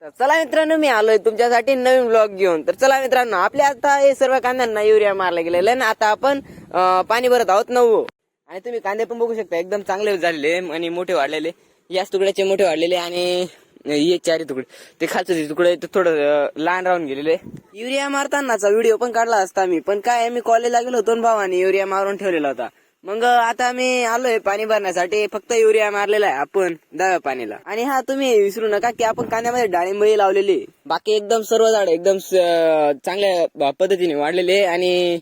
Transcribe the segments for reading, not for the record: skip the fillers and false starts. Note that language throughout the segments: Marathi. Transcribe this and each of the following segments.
तर चला मित्रांनो, मी आलोय तुमच्यासाठी नवीन ब्लॉग घेऊन. तर चला मित्रांनो, आपल्या आता हे सर्व कांद्यांना युरिया मारला गेलेला आहे ना. आता आपण पाणी भरत आहोत 9. आणि तुम्ही कांदे पण बघू शकता, एकदम चांगले झालेले आणि मोठे वाढलेले. याच तुकड्याचे मोठे वाढलेले आणि हे चारी तुकडे, ते खालचे तुकडे थोडं लहान राहून गेलेले. युरिया मारतानाचा व्हिडिओ पण काढला असता मी, पण काय मी कॉलेजला गेलो होतो भावाने युरिया मारून ठेवलेला होता. मग आता मी आलोय पाणी भरण्यासाठी. फक्त युरिया मारलेला आहे आपण 10व्या पाणीला. आणि हा तुम्ही विसरू नका की आपण कांद्यामध्ये डाळिंबही लावलेली. बाकी एकदम सर्व झाड एकदम चांगल्या पद्धतीने वाढलेले आणि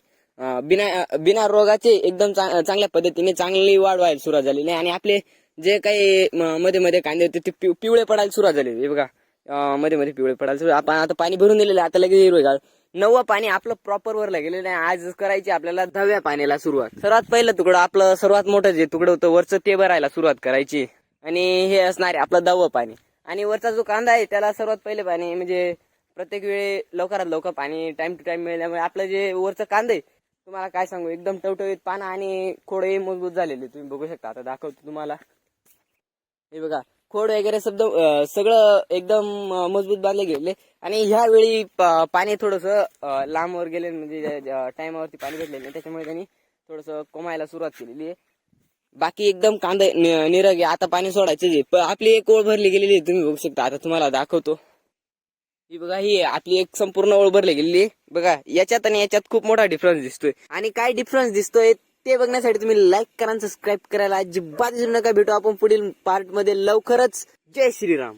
बिना रोगाचे एकदम चांगल्या पद्धतीने चांगली वाढ व्हायला सुरुवात झालेली आहे. आणि आपले जे काही मध्ये मध्ये कांदे होते ते पिवळे पडायला सुरुवात झाले. हे बघा, मध्ये मध्ये पिवळे पडायला सुरुवात. आपण आता पाणी भरून दिलेलं आहे, आता लगेच हिरवेगार 9वं पाणी आपलं प्रॉपर वरला गेलेलं आहे. आज करायची आपल्याला 10व्या पाण्याला सुरुवात. सर्वात पहिलं तुकडं आपलं सर्वात मोठं जे तुकडं होतं वरचं ते भरायला सुरुवात करायची. आणि हे असणार आहे आपलं 10वं पाणी. आणि वरचा जो कांदा आहे त्याला सर्वात पहिले पाणी, म्हणजे प्रत्येक वेळी लवकरात लवकर पाणी टाइम टू टाइम मिळाल्यामुळे आपलं जे वरचं कांदा आहे तुम्हाला काय सांगू, एकदम टवटवीत पानं आणि खोडही मजबूत झालेले. तुम्ही बघू शकता, आता दाखवतो तुम्हाला. हे बघा, खोड वगैरे सगळं एकदम मजबूत बांधले गेले. आणि ह्या वेळी पाणी थोडस लांब वर गेले, म्हणजे टायमावरती पाणी भेटले नाही, त्याच्यामुळे त्यांनी थोडस कोमायला सुरुवात केलेली आहे. बाकी एकदम कांदा निरग आहे. आता पाणी सोडायचे आपली एक ओळ भरली गेलेली आहे, तुम्ही बघू शकता. आता तुम्हाला दाखवतो. ही बघा, ही आपली एक संपूर्ण ओळ भरली गेलेली आहे. बघा, याच्यात आणि याच्यात खूप मोठा डिफरन्स दिसतोय. आणि काय डिफरन्स दिसतोय ते बघण्यासाठी तुम्ही लाईक करा, सबस्क्राईब करायला अजिबात विसरू नका. भेटू आपण पुढील पार्ट मध्ये लवकरच. जय श्रीराम.